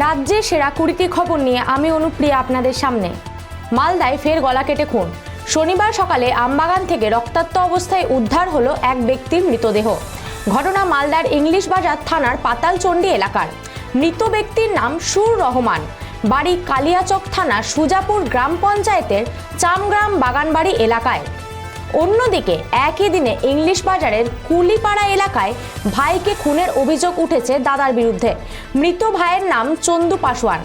রাজ্যে সেরা 20টি খবর নিয়ে আমি অনুপ্রিয়া আপনাদের সামনে। মালদায় ফের গলা কেটে খুন। শনিবার সকালে আমবাগান থেকে রক্তাক্ত অবস্থায় উদ্ধার হলো এক ব্যক্তির মৃতদেহ। ঘটনা মালদার ইংলিশ বাজার থানার পাতালচন্ডী এলাকার। মৃত ব্যক্তির নাম সুর রহমান, বাড়ি কালিয়াচক থানা সুজাপুর গ্রাম পঞ্চায়েতের চামগ্রাম বাগানবাড়ি এলাকায়। অন্যদিকে একই দিনে ইংলিশ বাজারের কুলিপাড়া এলাকায় ভাইকে খুনের অভিযোগ উঠেছে দাদার বিরুদ্ধে। মৃত ভাইয়ের নাম চন্দু পাসওয়ান।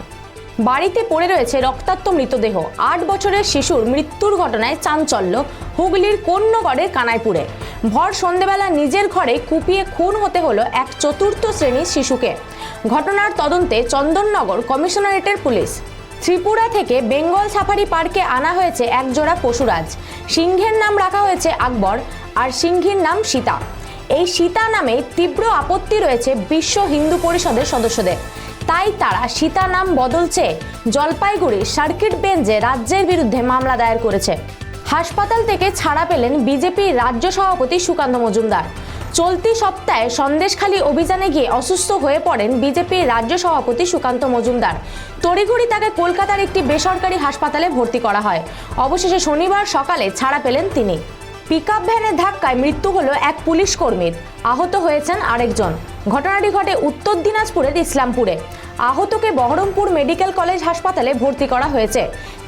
বাড়িতে পড়ে রয়েছে রক্তাক্ত মৃতদেহ। 8 বছরের শিশুর মৃত্যুর ঘটনায় চাঞ্চল্য হুগলির কোন্নগরের কানাইপুরে। ভর সন্ধেবেলা নিজের ঘরে কুপিয়ে খুন হতে হলো এক 4র্থ শ্রেণীর শিশুকে। ঘটনার তদন্তে চন্দননগর কমিশনারেটের পুলিশ। ত্রিপুরা থেকে বেঙ্গল সাফারি পার্কে আনা হয়েছে এক জোড়া পশুরাজ। সিংহের নাম রাখা হয়েছে আকবর আর সিংহীর নাম সীতা। এই সীতা নামে তীব্র আপত্তি রয়েছে বিশ্ব হিন্দু পরিষদের সদস্যদের। তাই তারা সীতা নাম বদল চেয়ে জলপাইগুড়ি সার্কিট বেঞ্চে রাজ্যের বিরুদ্ধে মামলা দায়ের করেছে। হাসপাতাল থেকে ছাড়া পেলেন বিজেপির রাজ্য সভাপতি সুকান্ত মজুমদার। চলতি সপ্তাহে সন্দেশখালী অভিযানে গিয়ে অসুস্থ হয়ে পড়েন বিজেপির রাজ্য সভাপতি সুকান্ত মজুমদার। তড়িঘড়ি তাকে কলকাতার একটি বেসরকারি হাসপাতালে ভর্তি করা হয়। অবশেষে শনিবার সকালে ছাড়া পেলেন তিনি। পিকআপ ভ্যানের ধাক্কায় মৃত্যু হলো এক পুলিশ কর্মীর, আহত হয়েছেন আরেকজন। ঘটনাটি ঘটে উত্তর দিনাজপুরের ইসলামপুরে। আহতকে বহরমপুর মেডিকেল কলেজ হাসপাতালে ভর্তি করা হয়েছে।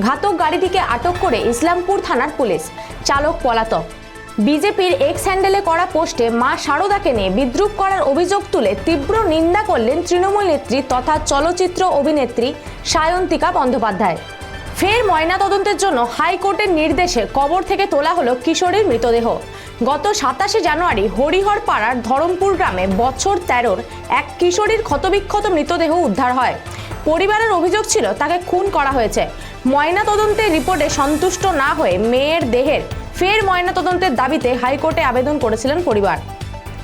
ঘাতক গাড়িটিকে আটক করে ইসলামপুর থানার পুলিশ। চালক পলাতক। বিজেপির এক্স হ্যান্ডেলে করা পোস্টে মা শারদাকে নিয়ে বিদ্রূপ করার অভিযোগ তুলে তীব্র নিন্দা করলেন তৃণমূল নেত্রী তথা চলচ্চিত্র অভিনেত্রী সায়ন্তিকা বন্দ্যোপাধ্যায়। ফের ময়নাতদন্তের জন্য হাইকোর্টের নির্দেশে কবর থেকে তোলা হলো কিশোরীর মৃতদেহ। গত 27শে জানুয়ারি হরিহর পাড়ার ধরমপুর গ্রামে বছর 13-র এক কিশোরীর ক্ষতবিক্ষত মৃতদেহ উদ্ধার হয়। পরিবারের অভিযোগ ছিল তাকে খুন করা হয়েছে। ময়নাতদন্তের রিপোর্টে সন্তুষ্ট না হয়ে মেয়ের দেহের ফের ময়নাতদন্তের দাবিতে হাইকোর্টে আবেদন করেছিলেন পরিবার।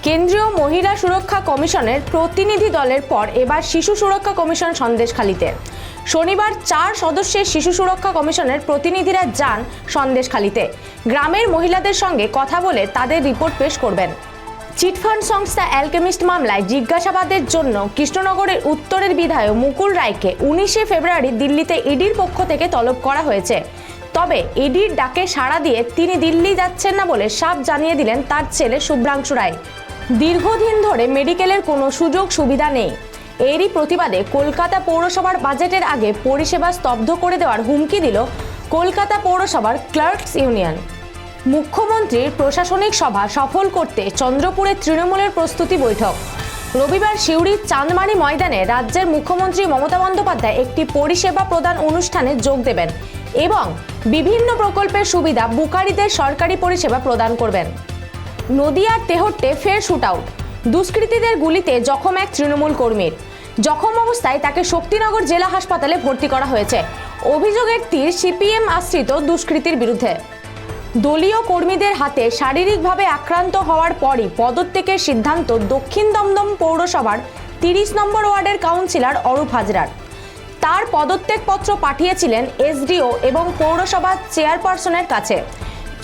কেন্দ্রীয় মহিলা সুরক্ষা কমিশনের প্রতিনিধি দলের পর এবার শিশু সুরক্ষা কমিশন সন্দেশখালীতে। শনিবার 4 সদস্যের শিশু সুরক্ষা কমিশনের প্রতিনিধিরা যান সন্দেশখালীতে। গ্রামের মহিলাদের সঙ্গে কথা বলে তাদের রিপোর্ট পেশ করবেন। চিটফান্ড সংস্থা অ্যালকেমিস্ট মামলায় জিজ্ঞাসাবাদের জন্য কৃষ্ণনগরের উত্তরের বিধায়ক মুকুল রায়কে 19শে ফেব্রুয়ারি দিল্লিতে ইডির পক্ষ থেকে তলব করা হয়েছে। তবে ইডির ডাকে সাড়া দিয়ে তিনি দিল্লি যাচ্ছেন না বলে সাফ জানিয়ে দিলেন তার ছেলে শুভ্রাংশু রায়। দীর্ঘদিন ধরে মেডিকেলের কোনো সুযোগ সুবিধা নেই। এরই প্রতিবাদে কলকাতা পৌরসভার বাজেটের আগে পরিষেবা স্তব্ধ করে দেওয়ার হুমকি দিল কলকাতা পৌরসভার ক্লার্কস ইউনিয়ন। মুখ্যমন্ত্রীর প্রশাসনিক সভা সফল করতে চন্দ্রপুরে তৃণমূলের প্রস্তুতি বৈঠক। রবিবার সিউড়ির চাঁদমারি ময়দানে রাজ্যের মুখ্যমন্ত্রী মমতা বন্দ্যোপাধ্যায় একটি পরিষেবা প্রদান অনুষ্ঠানে যোগ দেবেন এবং বিভিন্ন প্রকল্পের সুবিধা বুকারিদের সরকারি পরিষেবা প্রদান করবেন। নদিয়ার তেহট্টে ফের শুটআউট। দুষ্কৃতীদের গুলিতে জখম এক তৃণমূল কর্মীর। জখম অবস্থায় তাকে শক্তিনগর জেলা হাসপাতালে ভর্তি করা হয়েছে। অভিযোগের তীর সিপিএম আশ্রিত দুষ্কৃতীর বিরুদ্ধে। দলীয় কর্মীদের হাতে শারীরিকভাবে আক্রান্ত হওয়ার পরই পদত্যাগের সিদ্ধান্ত দক্ষিণ দমদম পৌরসভার 30 নম্বর ওয়ার্ডের কাউন্সিলর অরূপ হাজরার। তার পদত্যাগপত্র পাঠিয়েছিলেন এসডিও এবং পৌরসভার চেয়ারপারসনের কাছে।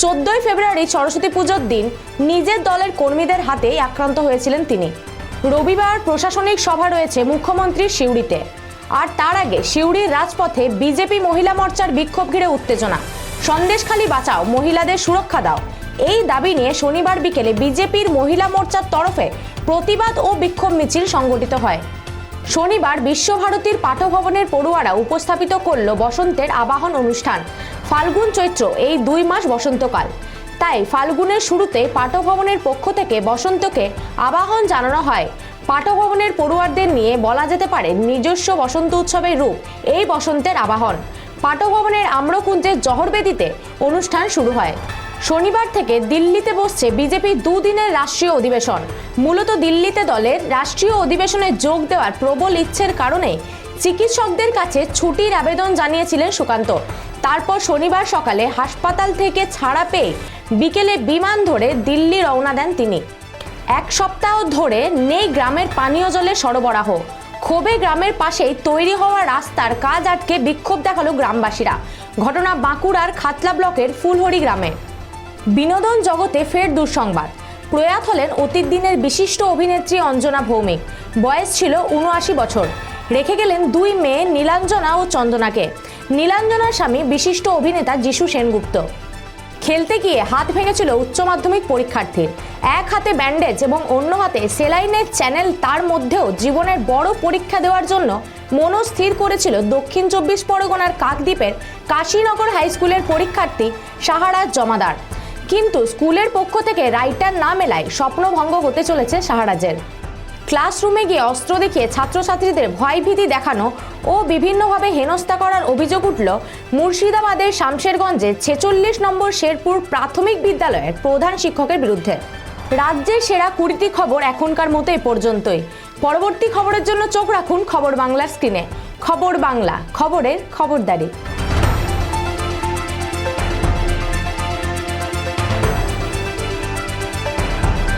14ই ফেব্রুয়ারি সরস্বতী পুজোর দিন নিজের দলের কর্মীদের হাতেই আক্রান্ত হয়েছিলেন তিনি। রবিবার প্রশাসনিক সভা রয়েছে মুখ্যমন্ত্রীর সিউড়িতে। আর তার আগে সিউড়ির রাজপথে বিজেপি মহিলা মোর্চার বিক্ষোভ ঘিরে উত্তেজনা। সন্দেশখালী বাঁচাও, মহিলাদের সুরক্ষা দাও, এই দাবি নিয়ে শনিবার বিকেলে বিজেপির মহিলা মোর্চার তরফে প্রতিবাদ ও বিক্ষোভ মিছিল সংগঠিত হয়। শনিবার বিশ্বভারতীর পাঠভবনের পড়ুয়ারা উপস্থাপিত করল বসন্তের আবাহন অনুষ্ঠান। ফাল্গুন চৈত্র এই 2 মাস বসন্তকাল। তাই ফাল্গুনের শুরুতে পাঠভবনের পক্ষ থেকে বসন্তকে আবাহন জানানো হয়। পাঠভবনের পড়ুয়ারদের নিয়ে বলা যেতে পারে নিজস্ব বসন্ত উৎসবের রূপ এই বসন্তের আবাহন। পাঠভবনের আম্রকুঞ্জের জহরবেদিতে অনুষ্ঠান শুরু হয়। শনিবার থেকে দিল্লিতে বসছে বিজেপির 2 দিনের রাষ্ট্রীয় অধিবেশন। মূলত দিল্লিতে দলের রাষ্ট্রীয় অধিবেশনে যোগ দেওয়ার প্রবল ইচ্ছের কারণে চিকিৎসকদের কাছে ছুটির আবেদন জানিয়েছিলেন সুকান্ত। তারপর শনিবার সকালে হাসপাতাল থেকে ছাড়া পেয়ে বিকেলে বিমান ধরে দিল্লি রওনা দেন তিনি। 1 সপ্তাহ ধরে নেই গ্রামের পানীয় জলের সরবরাহ। ক্ষোভে গ্রামের পাশেই তৈরি হওয়া রাস্তার কাজ আটকে বিক্ষোভ দেখালো গ্রামবাসীরা। ঘটনা বাঁকুড়ার খাতলা ব্লকের ফুলহরি গ্রামে। বিনোদন জগতে ফের দুঃসংবাদ। প্রয়াত হলেন অতীত দিনের বিশিষ্ট অভিনেত্রী অঞ্জনা ভৌমিক। বয়স ছিল 79 বছর। রেখে গেলেন দুই মেয়ে নীলাঞ্জনা ও চন্দনাকে। নীলাঞ্জনার স্বামী বিশিষ্ট অভিনেতা যিশু সেনগুপ্ত। খেলতে গিয়ে হাত ভেঙেছিল উচ্চ মাধ্যমিক পরীক্ষার্থীর। এক হাতে ব্যান্ডেজ এবং অন্য হাতে সেলাইনের চ্যানেল, তার মধ্যেও জীবনের বড় পরীক্ষা দেওয়ার জন্য মনস্থির করেছিল দক্ষিণ 24 পরগনার কাকদ্বীপের কাশীনগর হাই স্কুলের পরীক্ষার্থী সাহারাজ জমাদার। কিন্তু স্কুলের পক্ষ থেকে রাইটার না মেলায় স্বপ্নভঙ্গ হতে চলেছে সাহারাজের। ক্লাসরুমে গিয়ে অস্ত্র দেখিয়ে ছাত্রছাত্রীদের ভয়ভীতি দেখানো ও বিভিন্নভাবে হেনস্থা করার অভিযোগ উঠল মুর্শিদাবাদের শামশেরগঞ্জে 46 নম্বর শেরপুর প্রাথমিক বিদ্যালয়ের প্রধান শিক্ষকের বিরুদ্ধে। রাজ্যের সেরা 20টি খবর এখনকার মতো এ পর্যন্তই। পরবর্তী খবরের জন্য চোখ রাখুন খবর বাংলার স্ক্রিনে। খবর বাংলা, খবরের খবরদারি।